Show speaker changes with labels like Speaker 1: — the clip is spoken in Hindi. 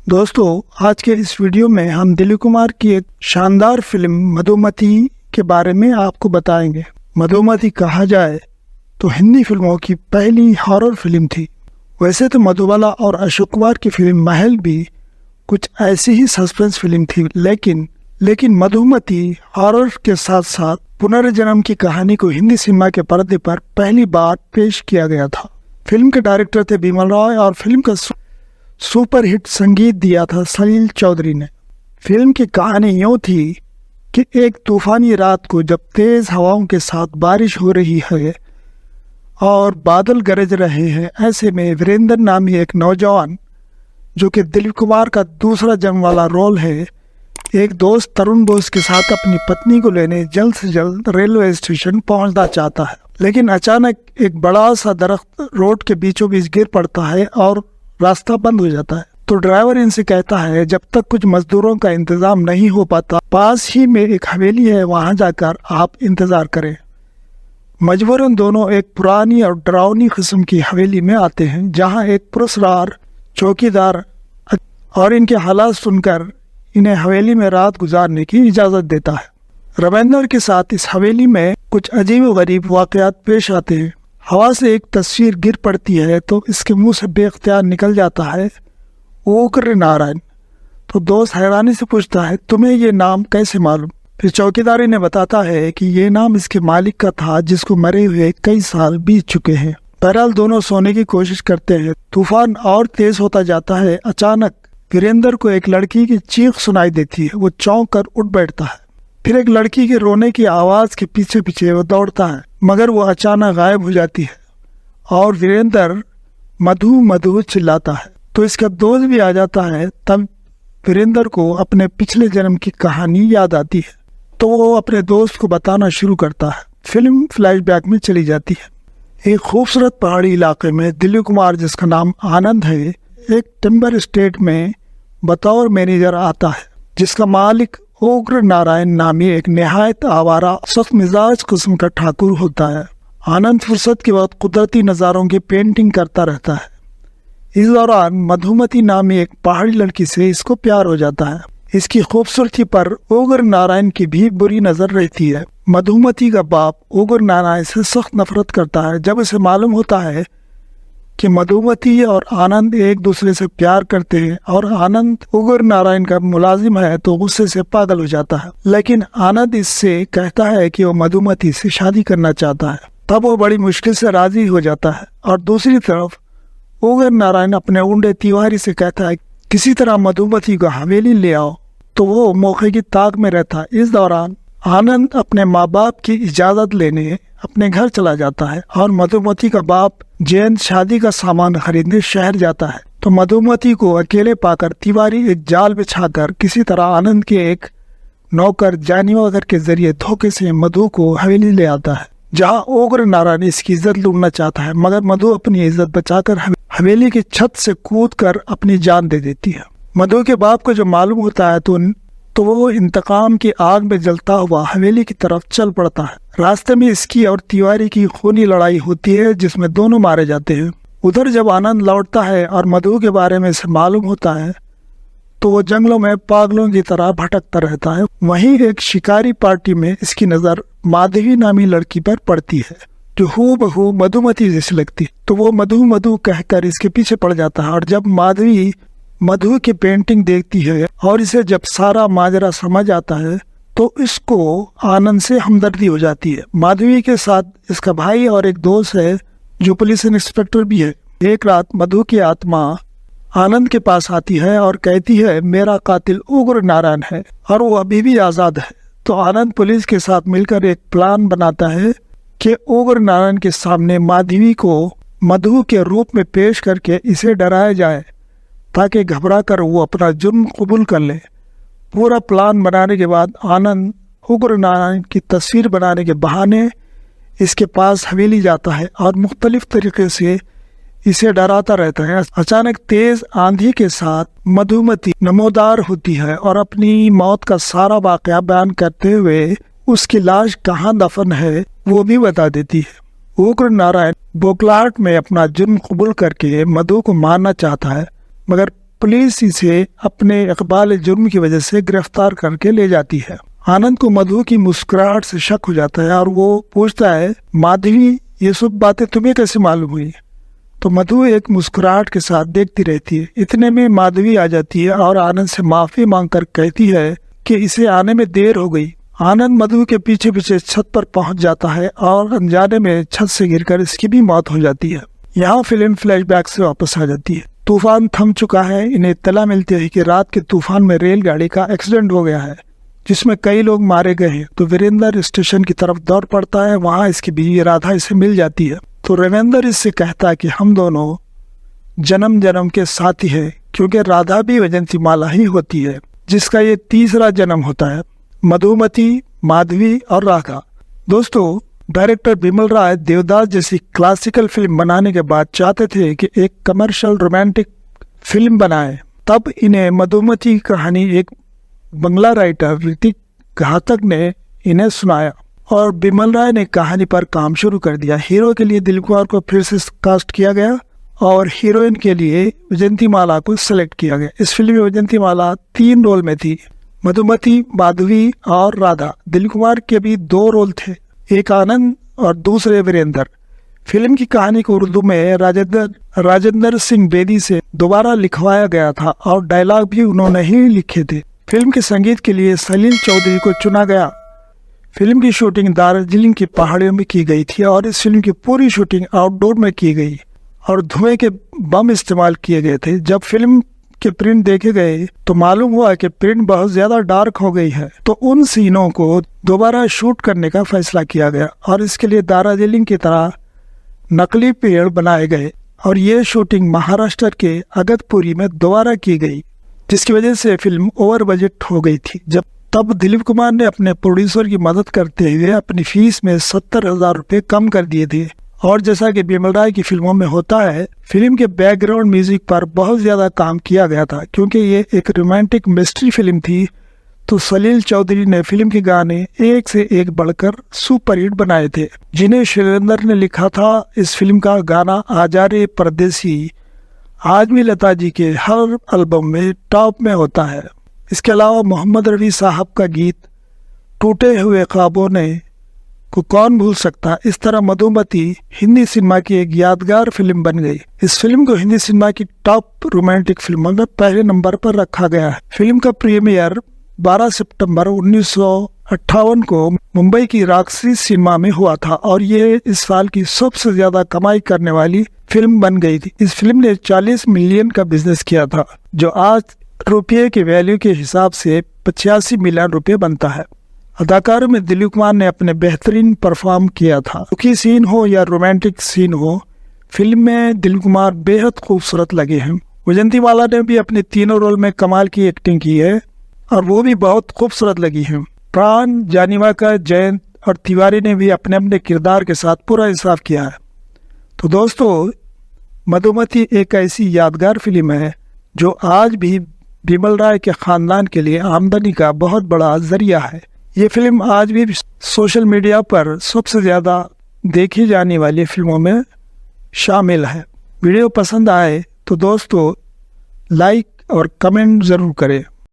Speaker 1: दोस्तों, आज के इस वीडियो में हम दिलीप कुमार की एक शानदार फिल्म मधुमती के बारे में आपको बताएंगे। मधुमती कहा जाए तो हिंदी फिल्मों की पहली हॉरर फिल्म थी। वैसे तो मधुबाला और अशोक कुमार की फिल्म महल भी कुछ ऐसी ही सस्पेंस फिल्म थी, लेकिन मधुमती हॉरर के साथ साथ पुनर्जन्म की कहानी को हिंदी सिनेमा के पर्दे पर पहली बार पेश किया गया था। फिल्म के डायरेक्टर थे बिमल रॉय और फिल्म का सुपरहिट संगीत दिया था सलील चौधरी ने। फिल्म की कहानी यूँ थी कि एक तूफानी रात को जब तेज हवाओं के साथ बारिश हो रही है और बादल गरज रहे हैं, ऐसे में वीरेंद्र नामी एक नौजवान, जो कि दिलीप कुमार का दूसरा जन्म वाला रोल है, एक दोस्त तरुण बोस के साथ अपनी पत्नी को लेने जल्द से जल्द रेलवे स्टेशन पहुंचना चाहता है। लेकिन अचानक एक बड़ा सा दरख्त रोड के बीचों बीच गिर पड़ता है और रास्ता बंद हो जाता है। तो ड्राइवर इनसे कहता है जब तक कुछ मजदूरों का इंतजाम नहीं हो पाता, पास ही में एक हवेली है, वहां जाकर आप इंतजार करें। मजबूरन दोनों एक पुरानी और डरावनी किस्म की हवेली में आते हैं, जहां एक पुरस्कार चौकीदार और इनके हालात सुनकर इन्हें हवेली में रात गुजारने की इजाजत देता है। रविंदर के साथ इस हवेली में कुछ अजीब गरीब वाकयात पेश आते हैं। हवा से एक तस्वीर गिर पड़ती है तो इसके मुंह से बेख्तियार निकल जाता है उग्र नारायण। तो दोस्त हैरानी से पूछता है, तुम्हें ये नाम कैसे मालूम? फिर चौकीदार ने बताता है कि ये नाम इसके मालिक का था, जिसको मरे हुए कई साल बीत चुके हैं। बहरहाल दोनों सोने की कोशिश करते हैं। तूफान और तेज होता जाता है। अचानक वीरेंद्र को एक लड़की की चीख सुनाई देती है। वो चौंक कर उठ बैठता है। फिर एक लड़की के रोने की आवाज के पीछे पीछे वो दौड़ता है, मगर वो अचानक गायब हो जाती है और वीरेंद्र मधु मधु चिल्लाता है। तो इसका दोस्त भी आ जाता है। तब वीरेंद्र को अपने पिछले जन्म की कहानी याद आती है, तो वो अपने दोस्त को बताना शुरू करता है। फिल्म फ्लैशबैक में चली जाती है। एक खूबसूरत पहाड़ी इलाके में दिलीप कुमार, जिसका नाम आनंद है, एक टिम्बर स्टेट में बतौर मैनेजर आता है, जिसका मालिक उग्र नारायण नामी एक निहायत आवारा सख्त मिजाज किस्म का ठाकुर होता है। आनंद फुर्सत के वक्त कुदरती नज़ारों की पेंटिंग करता रहता है। इस दौरान मधुमती नामी एक पहाड़ी लड़की से इसको प्यार हो जाता है। इसकी खूबसूरती पर उग्र नारायण की भी बुरी नजर रहती है। मधुमती का बाप उग्र नारायण से सख्त नफरत करता है। जब उसे मालूम होता है कि मधुमती और आनंद एक दूसरे से प्यार करते हैं और आनंद उग्र नारायण का मुलाजिम है, तो गुस्से से पागल हो जाता है। लेकिन आनंद इससे कहता है कि वो मधुमती से शादी करना चाहता है। तब वो बड़ी मुश्किल से राजी हो जाता है। और दूसरी तरफ उग्र नारायण अपने उंडे तिवारी से कहता है किसी तरह मधुमती को हवेली ले आओ, तो वो मौके की ताक में रहता है। इस दौरान आनंद अपने माँ बाप की इजाजत लेने अपने घर चला जाता है और मधुमती का बाप जयंत शादी का सामान खरीदने शहर जाता है। तो मधुमती को अकेले पाकर तिवारी एक जाल बिछाकर किसी तरह आनंद के एक नौकर जानीवागर के जरिए धोखे से मधु को हवेली ले आता है, जहां उग्र नारायण इसकी इज्जत लूटना चाहता है, मगर मधु अपनी इज्जत बचाकर हवेली की छत से कूदकर अपनी जान दे देती है। मधु के बाप को जब मालूम होता है तो वो इंतकाम की आग में जलता हुआ हवेली की तरफ चल पड़ता है। रास्ते में इसकी और तिवारी की खूनी लड़ाई होती है, जिसमें दोनों मारे जाते हैं। उधर जब आनंद लौटता है और मधु के बारे में इसे मालूम होता है, तो वो जंगलों में पागलों की तरह भटकता रहता है। वहीं एक शिकारी पार्टी में इसकी नजर माधवी नामी लड़की पर पड़ती है, जो हूबहू मधुमती जैसी लगती है। तो वो मधु मधु कहकर इसके पीछे पड़ जाता है। और जब माधवी मधु की पेंटिंग देखती है और इसे जब सारा माजरा समझ आता है, तो इसको आनंद से हमदर्दी हो जाती है। माधवी के साथ इसका भाई और एक दोस्त है, जो पुलिस इंस्पेक्टर भी है। एक रात मधु की आत्मा आनंद के पास आती है और कहती है मेरा कातिल उग्र नारायण है और वो अभी भी आजाद है। तो आनंद पुलिस के साथ मिलकर एक प्लान बनाता है कि उग्र नारायण के सामने माधवी को मधु के रूप में पेश करके इसे डराया जाए, ताकि घबरा कर वो अपना जुर्म कबूल कर ले। पूरा प्लान बनाने के बाद आनंद उग्र नारायण की तस्वीर बनाने के बहाने इसके पास हवेली जाता है और मुख्तलिफ तरीके से इसे डराता रहता है। अचानक तेज आंधी के साथ मधुमती नमोदार होती है और अपनी मौत का सारा वाकया बयान करते हुए उसकी लाश कहाँ दफन है वो भी बता देती है। उग्र नारायण बोखलाहट में अपना जुर्म कबूल करके मधु को मारना चाहता है, मगर पुलिस इसे अपने इकबाल जुर्म की वजह से गिरफ्तार करके ले जाती है। आनंद को मधु की मुस्कुराहट से शक हो जाता है और वो पूछता है, माधवी ये सब बातें तुम्हें कैसे मालूम हुई? तो मधु एक मुस्कुराहट के साथ देखती रहती है। इतने में माधवी आ जाती है और आनंद से माफी मांगकर कहती है कि इसे आने में देर हो गई। आनंद मधु के पीछे पीछे छत पर पहुंच जाता है और अनजाने में छत से गिरकर इसकी भी मौत हो जाती है। यहाँ फिल्म फ्लैशबैक से वापस आ जाती है। तूफान थम चुका है। इन्हें इत्तला मिलती है कि रात के तूफान में रेलगाड़ी का एक्सीडेंट हो गया है जिसमें कई लोग मारे गए हैं। तो वीरेंद्र स्टेशन की तरफ दौड़ पड़ता है। वहाँ इसकी बीवी राधा इसे मिल जाती है। तो रविंदर इससे कहता है कि हम दोनों जन्म जन्म के साथी हैं, क्योंकि राधा भी वैजयंती माला ही होती है जिसका ये तीसरा जन्म होता है। मधुमती, माधवी और राधा। दोस्तों, डायरेक्टर बिमल राय देवदास जैसी क्लासिकल फिल्म बनाने के बाद चाहते थे कि एक कमर्शियल रोमांटिक फिल्म बनाए। तब इन्हें मधुमती की कहानी एक बंगला राइटर ऋतिक घातक ने इन्हें सुनाया और बिमल राय ने कहानी पर काम शुरू कर दिया। हीरो के लिए दिलीप कुमार को फिर से कास्ट किया गया और हीरोइन के लिए वैजयंती माला को सिलेक्ट किया गया। इस फिल्म में वैजयंती माला 3 रोल में थी, मधुमती, माधवी और राधा। दिलीप कुमार के भी 2 रोल थे, एक आनंद और दूसरे वीरेंद्र। फिल्म की कहानी को उर्दू में राजेंद्र सिंह बेदी से दोबारा लिखवाया गया था और डायलॉग भी उन्होंने ही लिखे थे। फिल्म के संगीत के लिए सलील चौधरी को चुना गया। फिल्म की शूटिंग दार्जिलिंग की पहाड़ियों में की गई थी और इस फिल्म की पूरी शूटिंग आउटडोर में की गई और धुएं के बम इस्तेमाल किए गए थे। जब फिल्म के प्रिंट देखे गए तो मालूम हुआ कि प्रिंट बहुत ज्यादा डार्क हो गई है, तो उन सीनों को दोबारा शूट करने का फैसला किया गया और इसके लिए दार्जिलिंग की तरह नकली पेड़ बनाए गए और ये शूटिंग महाराष्ट्र के अगतपुरी में दोबारा की गई, जिसकी वजह से फिल्म ओवर बजट हो गई थी। तब दिलीप कुमार ने अपने प्रोड्यूसर की मदद करते हुए अपनी फीस में 70,000 रुपये कम कर दिए थे। और जैसा कि बिमल राय की फिल्मों में होता है, फिल्म के बैकग्राउंड म्यूजिक पर बहुत ज्यादा काम किया गया था। क्योंकि ये एक रोमांटिक मिस्ट्री फिल्म थी तो सलील चौधरी ने फिल्म के गाने एक से एक बढ़कर सुपरहिट बनाए थे, जिन्हें शैलेंद्र ने लिखा था। इस फिल्म का गाना आजारे परदेसी आज भी लता जी के हर एल्बम में टॉप में होता है। इसके अलावा मोहम्मद रफी साहब का गीत टूटे हुए ख्वाबों ने को कौन भूल सकता। इस तरह मधुमती हिंदी सिनेमा की एक यादगार फिल्म बन गई। इस फिल्म को हिंदी सिनेमा की टॉप रोमांटिक फिल्मों में पहले नंबर पर रखा गया है। फिल्म का प्रीमियर 12 सितंबर 1958 को मुंबई की रॉक्सी सिनेमा में हुआ था और ये इस साल की सबसे ज्यादा कमाई करने वाली फिल्म बन गई थी। इस फिल्म ने 40 मिलियन का बिजनेस किया था, जो आज रुपये के वैल्यू के हिसाब से 85 मिलियन रुपए बनता है। अदाकारों में दिलीप कुमार ने अपने बेहतरीन परफॉर्म किया था। दुखी सीन हो या रोमांटिक सीन हो, फिल्म में दिलीप कुमार बेहद खूबसूरत लगे हैं। वैजयंती माला ने भी अपने 3 रोल में कमाल की एक्टिंग की है और वो भी बहुत खूबसूरत लगी है। प्राण, जानीवाकर, जयंत और तिवारी ने भी अपने अपने किरदार के साथ पूरा इंसाफ किया है। तो दोस्तों, मधुमती एक ऐसी यादगार फिल्म है जो आज भी बिमल राय के खानदान के लिए आमदनी का बहुत बड़ा जरिया है। ये फिल्म आज भी सोशल मीडिया पर सबसे ज़्यादा देखी जाने वाली फिल्मों में शामिल है। वीडियो पसंद आए तो दोस्तों लाइक और कमेंट ज़रूर करें।